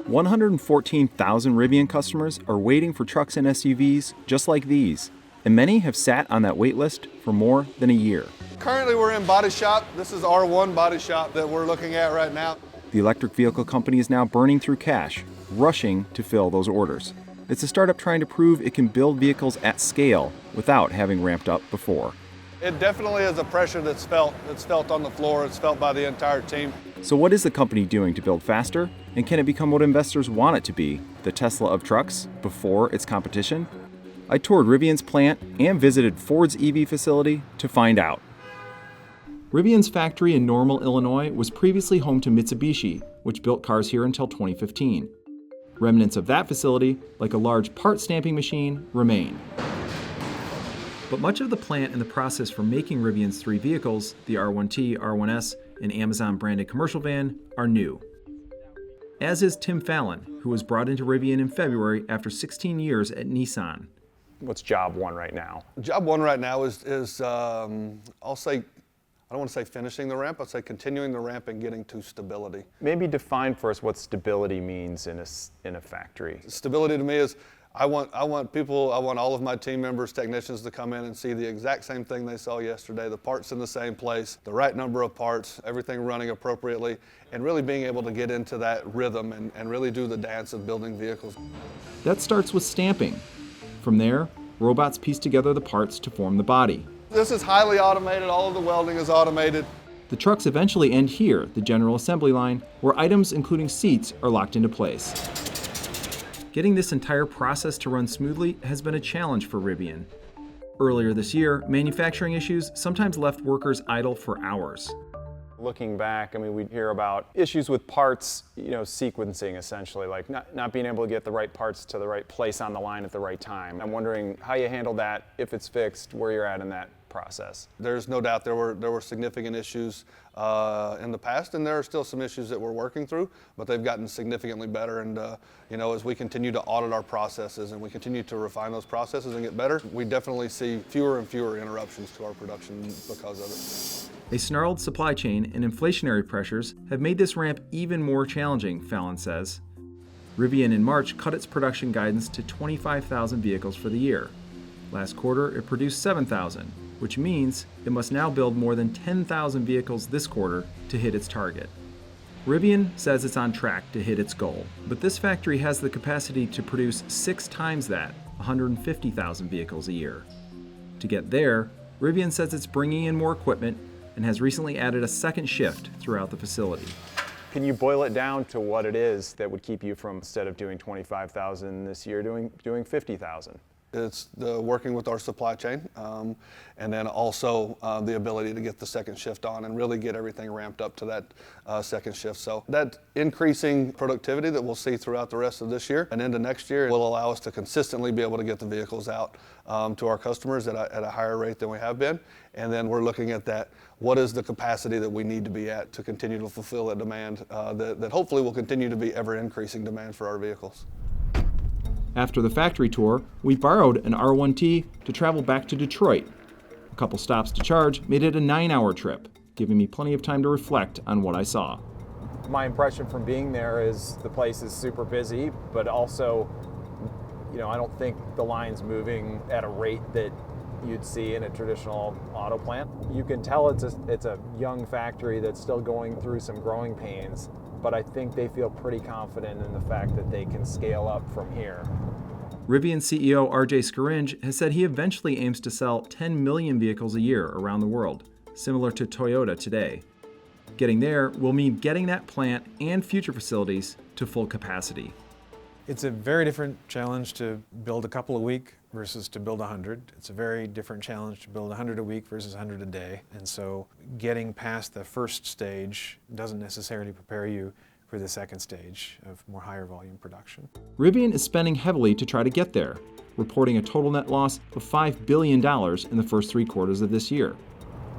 114,000 Rivian customers are waiting for trucks and SUVs just like these, and many have sat on that wait list for more than a year. Currently we're in body shop. This is R1 body shop that we're looking at right now. The electric vehicle company is now burning through cash, rushing to fill those orders. It's a startup trying to prove it can build vehicles at scale without having ramped up before. It definitely is a pressure that's felt. It's felt on the floor. It's felt by the entire team. So what is the company doing to build faster? And can it become what investors want it to be, the Tesla of trucks, before its competition? I toured Rivian's plant and visited Ford's EV facility to find out. Rivian's factory in Normal, Illinois was previously home to Mitsubishi, which built cars here until 2015. Remnants of that facility, like a large part stamping machine, remain. But much of the plant and the process for making Rivian's three vehicles, the R1T, R1S, and Amazon-branded commercial van, are new. As is Tim Fallon, who was brought into Rivian in February after 16 years at Nissan. What's job one right now? Job one right now is I'll say, I don't want to say finishing the ramp, I'd say continuing the ramp and getting to stability. Maybe define for us what stability means in a factory. Stability to me is I want all of my team members, technicians to come in and see the exact same thing they saw yesterday, the parts in the same place, the right number of parts, everything running appropriately, and really being able to get into that rhythm and really do the dance of building vehicles. That starts with stamping. From there, robots piece together the parts to form the body. This is highly automated, all of the welding is automated. The trucks eventually end here, the general assembly line, where items including seats are locked into place. Getting this entire process to run smoothly has been a challenge for Rivian. Earlier this year, manufacturing issues sometimes left workers idle for hours. Looking back, I mean, we hear about issues with parts, sequencing essentially, like not being able to get the right parts to the right place on the line at the right time. I'm wondering how you handle that, if it's fixed, where you're at in that process. There's no doubt there were significant issues in the past, and there are still some issues that we're working through, but they've gotten significantly better. And as we continue to audit our processes and we continue to refine those processes and get better, we definitely see fewer and fewer interruptions to our production because of it. A snarled supply chain and inflationary pressures have made this ramp even more challenging, Fallon says. Rivian in March cut its production guidance to 25,000 vehicles for the year. Last quarter, it produced 7,000, which means it must now build more than 10,000 vehicles this quarter to hit its target. Rivian says it's on track to hit its goal, but this factory has the capacity to produce 6 times that, 150,000 vehicles a year. To get there, Rivian says it's bringing in more equipment and has recently added a second shift throughout the facility. Can you boil it down to what it is that would keep you from, instead of doing 25,000 this year, doing 50,000? It's the working with our supply chain, and then also the ability to get the second shift on and really get everything ramped up to that second shift. So that increasing productivity that we'll see throughout the rest of this year and into next year will allow us to consistently be able to get the vehicles out to our customers at a higher rate than we have been. And then we're looking at that. What is the capacity that we need to be at to continue to fulfill that demand that hopefully will continue to be ever increasing demand for our vehicles. After the factory tour, we borrowed an R1T to travel back to Detroit. A couple stops to charge made it a 9-hour trip, giving me plenty of time to reflect on what I saw. My impression from being there is the place is super busy, but also, I don't think the line's moving at a rate that you'd see in a traditional auto plant. You can tell it's a young factory that's still going through some growing pains, but I think they feel pretty confident in the fact that they can scale up from here. Rivian CEO RJ Scaringe has said he eventually aims to sell 10 million vehicles a year around the world, similar to Toyota today. Getting there will mean getting that plant and future facilities to full capacity. It's a very different challenge to build a couple a week versus to build 100. It's a very different challenge to build 100 a week versus 100 a day. And so getting past the first stage doesn't necessarily prepare you for the second stage of more higher volume production. Rivian is spending heavily to try to get there, reporting a total net loss of $5 billion in the first 3 quarters of this year.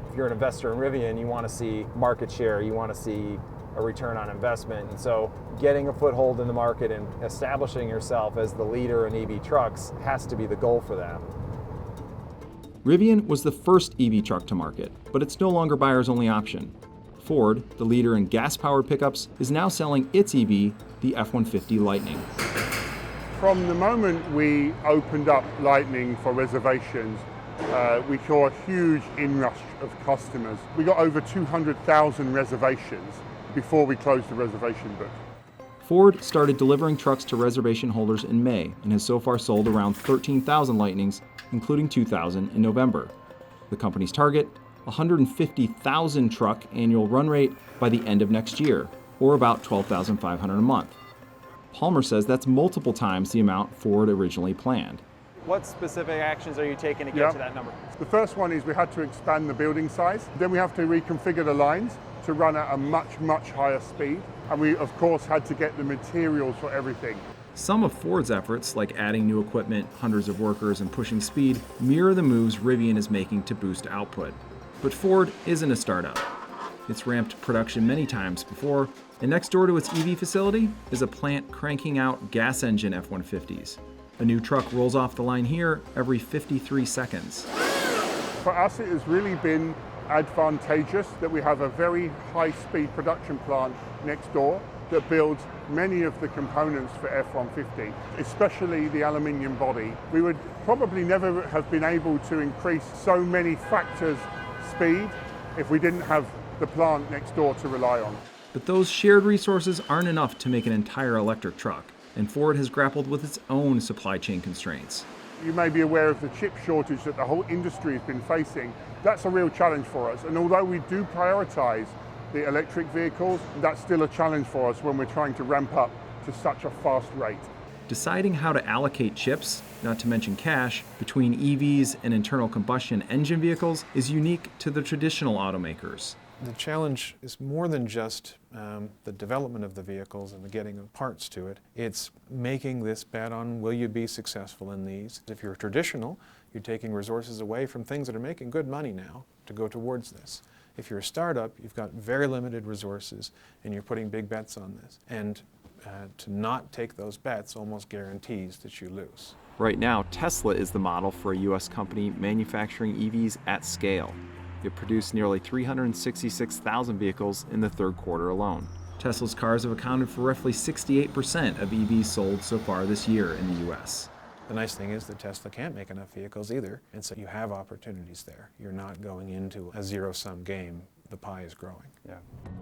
If you're an investor in Rivian, you want to see market share, you want to see a return on investment. And so getting a foothold in the market and establishing yourself as the leader in EV trucks has to be the goal for them. Rivian was the first EV truck to market, but it's no longer buyer's only option. Ford, the leader in gas-powered pickups, is now selling its EV, the F-150 Lightning. From the moment we opened up Lightning for reservations, we saw a huge inrush of customers. We got over 200,000 reservations before we closed the reservation book. Ford started delivering trucks to reservation holders in May and has so far sold around 13,000 Lightnings, including 2,000 in November. The company's target, 150,000 truck annual run rate by the end of next year, or about $12,500 a month. Palmer says that's multiple times the amount Ford originally planned. What specific actions are you taking to get to that number? The first one is we had to expand the building size. Then we have to reconfigure the lines to run at a much, much higher speed. And we, of course, had to get the materials for everything. Some of Ford's efforts, like adding new equipment, hundreds of workers, and pushing speed, mirror the moves Rivian is making to boost output. But Ford isn't a startup. It's ramped production many times before, and next door to its EV facility is a plant cranking out gas engine F-150s. A new truck rolls off the line here every 53 seconds. For us, it has really been advantageous that we have a very high-speed production plant next door that builds many of the components for F-150, especially the aluminium body. We would probably never have been able to increase so many factors speed if we didn't have the plant next door to rely on. But those shared resources aren't enough to make an entire electric truck, and Ford has grappled with its own supply chain constraints. You may be aware of the chip shortage that the whole industry has been facing. That's a real challenge for us, and although we do prioritize the electric vehicles, that's still a challenge for us when we're trying to ramp up to such a fast rate. Deciding how to allocate chips, not to mention cash, between EVs and internal combustion engine vehicles is unique to the traditional automakers. The challenge is more than just the development of the vehicles and the getting of parts to it. It's making this bet on, will you be successful in these? If you're traditional, you're taking resources away from things that are making good money now to go towards this. If you're a startup, you've got very limited resources and you're putting big bets on this. And to not take those bets almost guarantees that you lose. Right now, Tesla is the model for a U.S. company manufacturing EVs at scale. It produced nearly 366,000 vehicles in the third quarter alone. Tesla's cars have accounted for roughly 68% of EVs sold so far this year in the U.S. The nice thing is that Tesla can't make enough vehicles either, and so you have opportunities there. You're not going into a zero-sum game. The pie is growing. Yeah.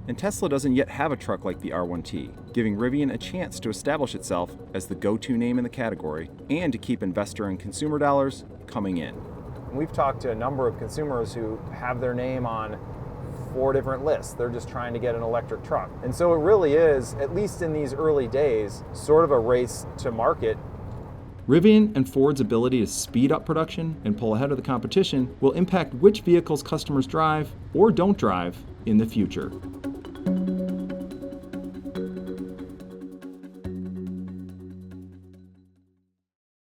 And Tesla doesn't yet have a truck like the R1T, giving Rivian a chance to establish itself as the go-to name in the category and to keep investor and consumer dollars coming in. We've talked to a number of consumers who have their name on 4 different lists. They're just trying to get an electric truck. And so it really is, at least in these early days, sort of a race to market. Rivian and Ford's ability to speed up production and pull ahead of the competition will impact which vehicles customers drive or don't drive in the future.